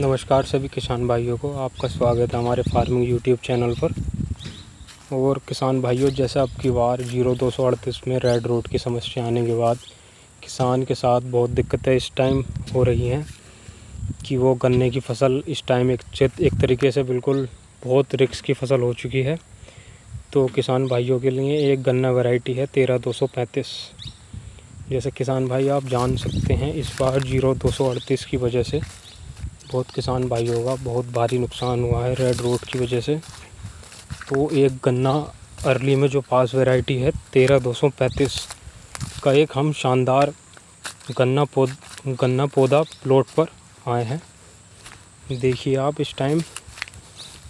नमस्कार सभी किसान भाइयों को, आपका स्वागत है हमारे फार्मिंग यूट्यूब चैनल पर। और किसान भाइयों, जैसा अब की बार 0238 में रेड रोड की समस्या आने के बाद किसान के साथ बहुत दिक्कतें इस टाइम हो रही हैं कि वो गन्ने की फसल इस टाइम एक तरीके से बिल्कुल बहुत रिस्क की फसल हो चुकी है। तो किसान भाइयों के लिए एक गन्ना वैरायटी है 13235। जैसे किसान भाई आप जान सकते हैं, इस बार 0238 की वजह से बहुत किसान भाइयों का बहुत भारी नुकसान हुआ है रेड रोड की वजह से। तो एक गन्ना अर्ली में जो पास वैरायटी है 13235 का एक हम शानदार गन्ना पौधा प्लॉट पर आए हैं। देखिए आप इस टाइम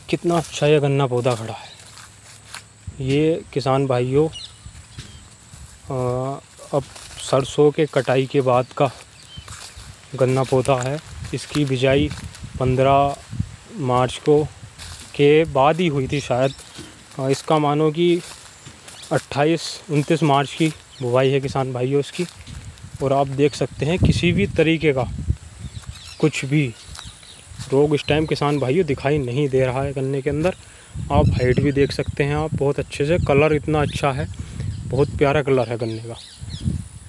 कितना अच्छा ये गन्ना पौधा खड़ा है। ये किसान भाइयों अब सरसों के कटाई के बाद का गन्ना पौधा है। इसकी बिजाई 15 मार्च को के बाद ही हुई थी शायद। इसका मानो कि 28-29 मार्च की बुवाई है किसान भाइयों इसकी। और आप देख सकते हैं किसी भी तरीके का कुछ भी रोग इस टाइम किसान भाइयों दिखाई नहीं दे रहा है गन्ने के अंदर। आप हाइट भी देख सकते हैं आप बहुत अच्छे से, कलर इतना अच्छा है, बहुत प्यारा कलर है गन्ने का।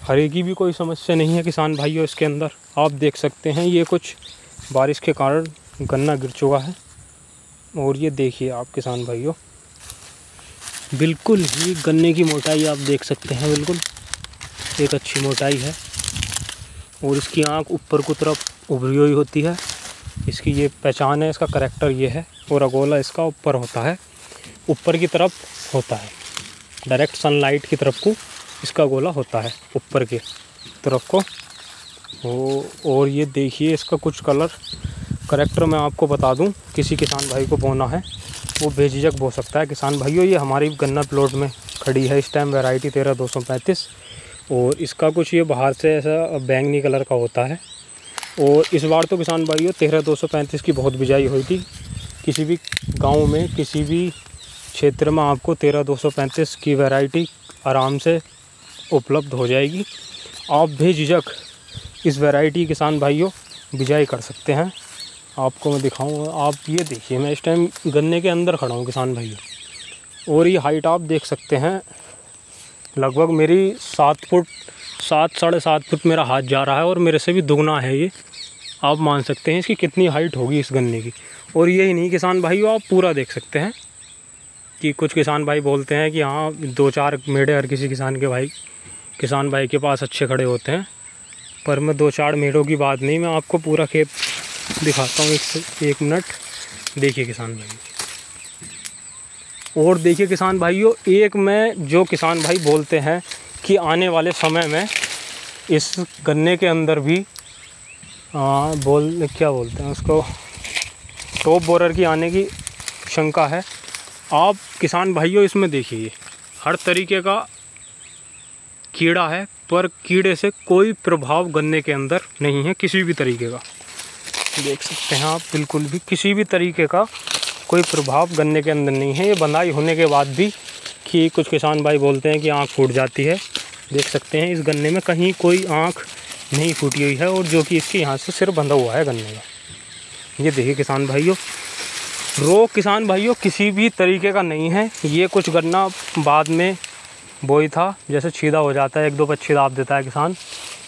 हरे की भी कोई समस्या नहीं है किसान भाइयों इसके अंदर। आप देख सकते हैं ये कुछ बारिश के कारण गन्ना गिर चुका है। और ये देखिए आप किसान भाइयों, बिल्कुल ही गन्ने की मोटाई आप देख सकते हैं, बिल्कुल एक अच्छी मोटाई है। और इसकी आँख ऊपर की तरफ उभरी हुई होती है। इसकी ये पहचान है, इसका करैक्टर ये है। और अगोला इसका ऊपर होता है, ऊपर की तरफ होता है, डायरेक्ट सनलाइट की तरफ को इसका गोला होता है ऊपर के तरफ को। और ये देखिए इसका कुछ कलर करैक्टर मैं आपको बता दूं, किसी किसान भाई को बोना है वो बेझिझक बो सकता है। किसान भाइयों, ये हमारी गन्ना प्लॉट में खड़ी है इस टाइम वैरायटी 13235। और इसका कुछ ये बाहर से ऐसा बैंगनी कलर का होता है। और इस बार तो किसान भाइयों 13235 की बहुत बिजाई हुई थी। किसी भी गाँव में किसी भी क्षेत्र में आपको 13235 की वैरायटी आराम से उपलब्ध हो जाएगी। आप बेझिझक इस वैरायटी किसान भाइयों बिजाई कर सकते हैं। आपको मैं दिखाऊंगा, आप ये देखिए, मैं इस टाइम गन्ने के अंदर खड़ा हूँ किसान भाइयों। और ये हाइट आप देख सकते हैं, लगभग मेरी 7 फुट 7-7.5 फुट मेरा हाथ जा रहा है। और मेरे से भी दुगना है ये। आप मान सकते हैं इसकी कितनी हाइट होगी इस गन्ने की। और यही नहीं किसान भाइयों, आप पूरा देख सकते हैं कि कुछ किसान भाई बोलते हैं कि हाँ 2-4 मेढ़े हर किसी किसान भाई के पास अच्छे खड़े होते हैं। पर मैं 2-4 मेढ़ों की बात नहीं, मैं आपको पूरा खेत दिखाता हूँ। एक मिनट देखिए किसान भाई। और देखिए किसान भाइयों, एक में जो किसान भाई बोलते हैं कि आने वाले समय में इस गन्ने के अंदर भी क्या बोलते हैं उसको, टॉप बोरर की आने की शंका है। आप किसान भाइयों इसमें देखिए, हर तरीके का कीड़ा है, पर कीड़े से कोई प्रभाव गन्ने के अंदर नहीं है किसी भी तरीके का। देख सकते हैं आप, बिल्कुल भी किसी भी तरीके का कोई प्रभाव गन्ने के अंदर नहीं है। ये बंधाई होने के बाद भी कि कुछ किसान भाई बोलते हैं कि आँख फूट जाती है। देख सकते हैं इस गन्ने में कहीं कोई आँख नहीं फूटी हुई है, और जो कि इसके यहाँ से सिर बंधा हुआ है गन्ने का। ये देखिए किसान भाइयों, रोग किसान भाइयों किसी भी तरीके का नहीं है। ये कुछ गन्ना बाद में बोई था, जैसे छीदा हो जाता है, 1-2 पक्षी दाब देता है किसान।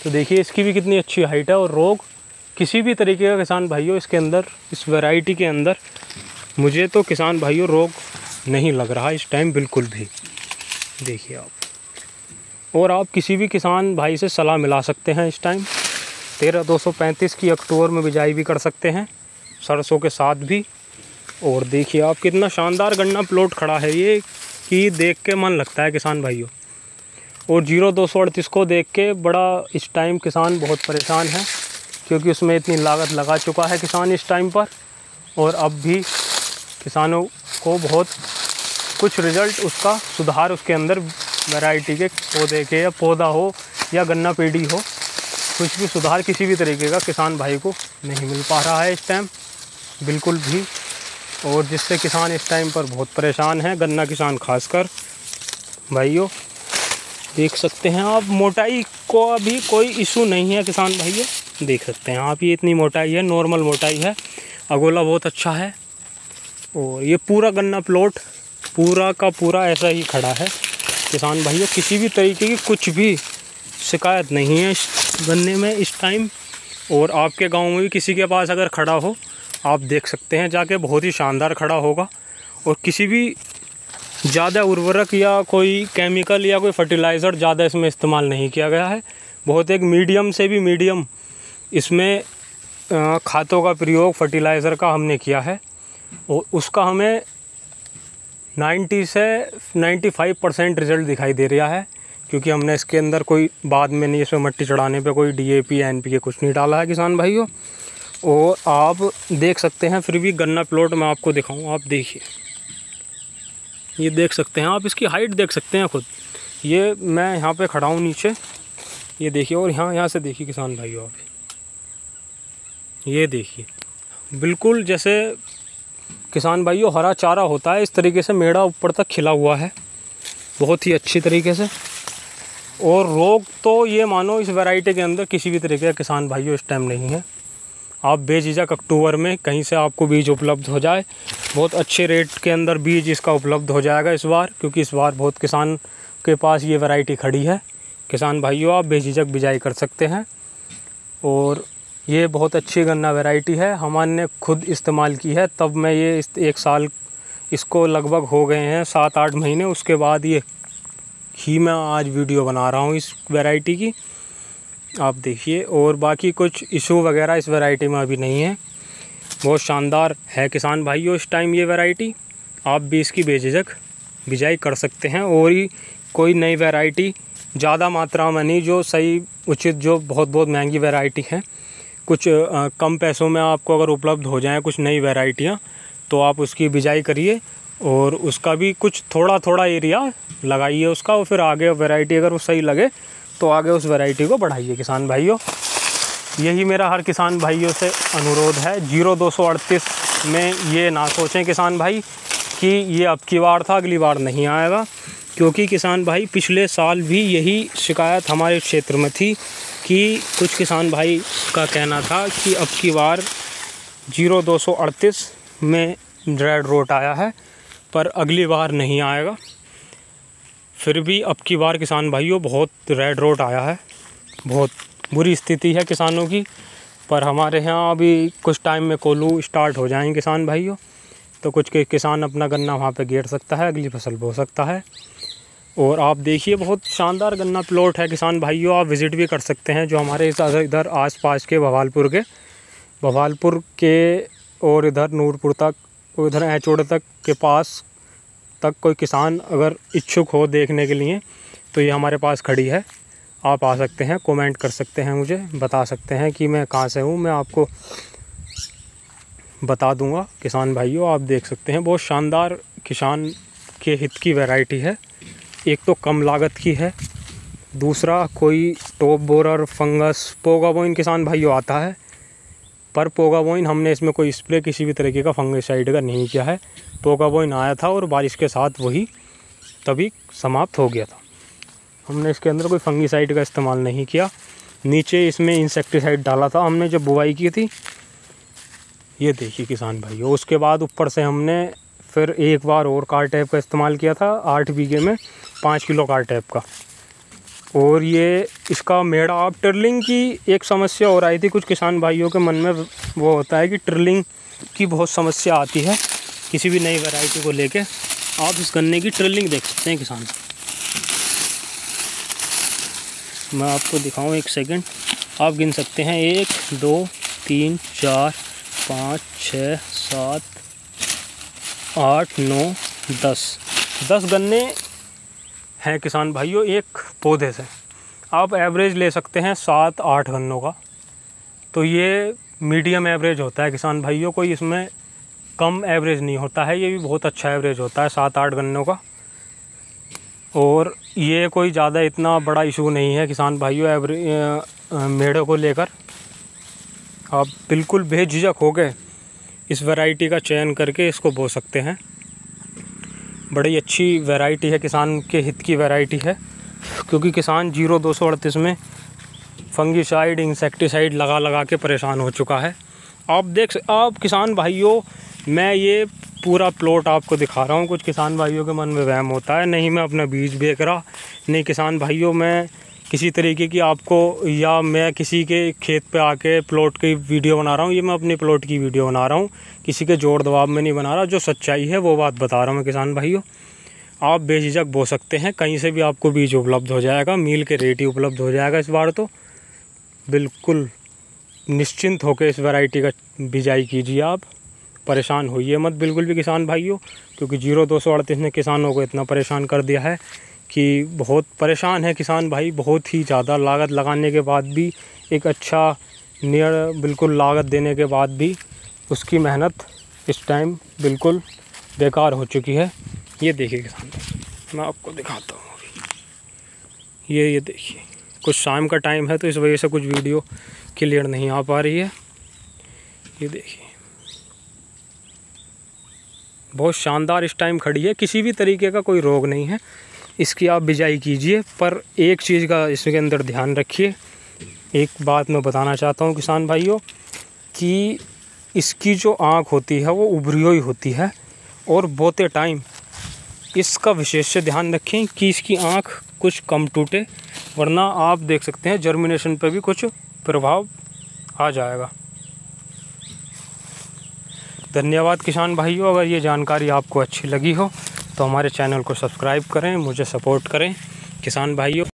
तो देखिए इसकी भी कितनी अच्छी हाइट है। और रोग किसी भी तरीके का किसान भाइयों इसके अंदर, इस वैरायटी के अंदर मुझे तो किसान भाइयों रोग नहीं लग रहा इस टाइम बिल्कुल भी। देखिए आप, और आप किसी भी किसान भाई से सलाह मिला सकते हैं इस टाइम 13235 की अक्टूबर में बिजाई भी कर सकते हैं सरसों के साथ भी। और देखिए आप कितना शानदार गन्ना प्लॉट खड़ा है ये, कि देख के मन लगता है किसान भाइयों। और 0238 को देख के बड़ा इस टाइम किसान बहुत परेशान है, क्योंकि उसमें इतनी लागत लगा चुका है किसान इस टाइम पर। और अब भी किसानों को बहुत कुछ रिज़ल्ट उसका सुधार उसके अंदर वैरायटी के पौधे के, या पौधा हो या गन्ना पेड़ी हो, कुछ भी सुधार किसी भी तरीके का किसान भाई को नहीं मिल पा रहा है इस टाइम बिल्कुल भी। और जिससे किसान इस टाइम पर बहुत परेशान है, गन्ना किसान खासकर भाइयों। देख सकते हैं आप, मोटाई को अभी कोई इशू नहीं है किसान भाइयों। देख सकते हैं आप, ये इतनी मोटाई है, नॉर्मल मोटाई है। अगोला बहुत अच्छा है। और ये पूरा गन्ना प्लॉट पूरा का पूरा ऐसा ही खड़ा है किसान भाइयों, किसी भी तरीके की कुछ भी शिकायत नहीं है इस गन्ने में इस टाइम। और आपके गांव में भी किसी के पास अगर खड़ा हो, आप देख सकते हैं जाके, बहुत ही शानदार खड़ा होगा। और किसी भी ज़्यादा उर्वरक या कोई केमिकल या कोई फर्टिलाइज़र ज़्यादा इसमें इस्तेमाल नहीं किया गया है। बहुत एक मीडियम से भी मीडियम इसमें खादों का प्रयोग फर्टिलाइज़र का हमने किया है। और उसका हमें 90 से 95% रिज़ल्ट दिखाई दे रहा है, क्योंकि हमने इसके अंदर कोई बाद में नहीं, इसमें मट्टी चढ़ाने पे कोई DAP NPK कुछ नहीं डाला है किसान भाइयों। और आप देख सकते हैं, फिर भी गन्ना प्लॉट मैं आपको दिखाऊं, आप देखिए, ये देख सकते हैं आप, इसकी हाइट देख सकते हैं खुद। ये मैं यहाँ पे खड़ा हूँ नीचे, ये देखिए। और यहाँ से देखिए किसान भाइयों आप, ये देखिए, बिल्कुल जैसे किसान भाइयों हरा चारा होता है, इस तरीके से मेड़ा ऊपर तक खिला हुआ है बहुत ही अच्छी तरीके से। और रोग तो ये मानो इस वैरायटी के अंदर किसी भी तरीके का किसान भाइयों इस टाइम नहीं है। आप बेझिझक अक्टूबर में कहीं से आपको बीज उपलब्ध हो जाए, बहुत अच्छे रेट के अंदर बीज इसका उपलब्ध हो जाएगा इस बार, क्योंकि इस बार बहुत किसान के पास ये वैरायटी खड़ी है। किसान भाइयों आप बेझिझक बिजाई कर सकते हैं। और ये बहुत अच्छी गन्ना वैरायटी है, हमने खुद इस्तेमाल की है, तब मैं ये 1 साल इसको लगभग हो गए हैं 7-8 महीने, उसके बाद ये ही मैं आज वीडियो बना रहा हूँ इस वैरायटी की, आप देखिए। और बाकी कुछ इशू वगैरह इस वैरायटी में अभी नहीं है, बहुत शानदार है किसान भाइयों इस टाइम ये वैरायटी। आप भी इसकी बेझिझक बिजाई कर सकते हैं। और ही कोई नई वैरायटी ज़्यादा मात्रा में नहीं, जो सही उचित, जो बहुत महंगी वैरायटी है, कुछ कम पैसों में आपको अगर उपलब्ध हो जाएं कुछ नई वैरायटियाँ, तो आप उसकी बिजाई करिए। और उसका भी कुछ थोड़ा एरिया लगाइए उसका, और फिर आगे वैरायटी अगर वो सही लगे तो आगे उस वैरायटी को बढ़ाइए किसान भाइयों। यही मेरा हर किसान भाइयों से अनुरोध है। 0238 में ये ना सोचें किसान भाई कि ये अब की बार था, अगली बार नहीं आएगा, क्योंकि किसान भाई पिछले साल भी यही शिकायत हमारे क्षेत्र में थी कि कुछ किसान भाई का कहना था कि अब की बार 0238 में रेड रोट आया है, पर अगली बार नहीं आएगा। फिर भी अब की बार किसान भाइयों बहुत रेड रोट आया है, बहुत बुरी स्थिति है किसानों की। पर हमारे यहाँ अभी कुछ टाइम में कोल्हू स्टार्ट हो जाएंगे किसान भाइयों, तो कुछ के किसान अपना गन्ना वहाँ पे गेर सकता है, अगली फसल बो सकता है। और आप देखिए बहुत शानदार गन्ना प्लॉट है किसान भाइयों, आप विज़िट भी कर सकते हैं। जो हमारे इधर आसपास के भवालपुर के और इधर नूरपुर तक, उधर एचोड़ तक के पास तक कोई किसान अगर इच्छुक हो देखने के लिए, तो ये हमारे पास खड़ी है। आप आ सकते हैं, कमेंट कर सकते हैं, मुझे बता सकते हैं कि मैं कहाँ से हूँ, मैं आपको बता दूंगा किसान भाइयों। आप देख सकते हैं बहुत शानदार किसान के हित की वैरायटी है। एक तो कम लागत की है, दूसरा कोई टॉप बोरर फंगस पोगाबोइन किसान भाइयों आता है, पर पोगाबोइन हमने इसमें कोई स्प्रे किसी भी तरीके का फंगिसाइड का नहीं किया है। पोगाबोइन आया था और बारिश के साथ वही तभी समाप्त हो गया था। हमने इसके अंदर कोई फंगिसाइड का इस्तेमाल नहीं किया। नीचे इसमें इंसेक्टिसाइड डाला था हमने जब बुवाई की थी, ये देखिए किसान भाइयों। उसके बाद ऊपर से हमने फिर एक बार और कार्टेप का इस्तेमाल किया था 8 बीघे में 5 किलो कार्टेप का। और ये इसका मेड़ा, आप ट्रिलिंग की एक समस्या हो रही थी कुछ किसान भाइयों के मन में, वो होता है कि ट्रिलिंग की बहुत समस्या आती है किसी भी नई वैरायटी को लेके। आप इस गन्ने की ट्रिलिंग देख सकते हैं किसान, मैं आपको दिखाऊं, 1 सेकंड। आप गिन सकते हैं 1 2 3 4 5 6 7 8 9 10 गन्ने हैं किसान भाइयों एक पौधे से। आप एवरेज ले सकते हैं 7-8 गन्नों का, तो ये मीडियम एवरेज होता है किसान भाइयों। कोई इसमें कम एवरेज नहीं होता है, ये भी बहुत अच्छा एवरेज होता है 7-8 गन्नों का। और ये कोई ज़्यादा इतना बड़ा इशू नहीं है किसान भाइयों एवरेज मेढ़ों को लेकर। आप बिल्कुल बेझिझक हो गए इस वैरायटी का चयन करके इसको बो सकते हैं। बड़ी अच्छी वैरायटी है, किसान के हित की वैरायटी है, क्योंकि किसान 0238 में फंगिसाइड इंसेक्टिसाइड लगा के परेशान हो चुका है। आप किसान भाइयों, मैं ये पूरा प्लॉट आपको दिखा रहा हूँ। कुछ किसान भाइयों के मन में वहम होता है, नहीं मैं अपना बीज बेच रहा, नहीं किसान भाइयों मैं किसी तरीके की आपको, या मैं किसी के खेत पे आके प्लॉट की वीडियो बना रहा हूँ। ये मैं अपने प्लॉट की वीडियो बना रहा हूँ, किसी के जोर दबाव में नहीं बना रहा। जो सच्चाई है वो बात बता रहा हूँ मैं किसान भाइयों। आप बेझिझक बो सकते हैं, कहीं से भी आपको बीज उपलब्ध हो जाएगा, मील के रेट ही उपलब्ध हो जाएगा इस बार। तो बिल्कुल निश्चिंत होकर इस वैरायटी का बिजाई कीजिए। आप परेशान होइए मत बिल्कुल भी किसान भाइयों, क्योंकि 0238 ने किसानों को इतना परेशान कर दिया है कि बहुत परेशान है किसान भाई। बहुत ही ज़्यादा लागत लगाने के बाद भी, एक अच्छा बिल्कुल लागत देने के बाद भी उसकी मेहनत इस टाइम बिल्कुल बेकार हो चुकी है। ये देखिए किसान भाई, मैं आपको दिखाता हूँ अभी। ये देखिए, कुछ शाम का टाइम है तो इस वजह से कुछ वीडियो क्लियर नहीं आ पा रही है। ये देखिए, बहुत शानदार इस टाइम खड़ी है, किसी भी तरीके का कोई रोग नहीं है। इसकी आप बिजाई कीजिए, पर एक चीज़ का इसके अंदर ध्यान रखिए। एक बात मैं बताना चाहता हूँ किसान भाइयों, कि इसकी जो आँख होती है वो उभरी हुई होती है, और बोते टाइम इसका विशेष ध्यान रखें कि इसकी आँख कुछ कम टूटे, वरना आप देख सकते हैं जर्मिनेशन पे भी कुछ प्रभाव आ जाएगा। धन्यवाद किसान भाइयों। अगर ये जानकारी आपको अच्छी लगी हो तो हमारे चैनल को सब्सक्राइब करें, मुझे सपोर्ट करें किसान भाइयों।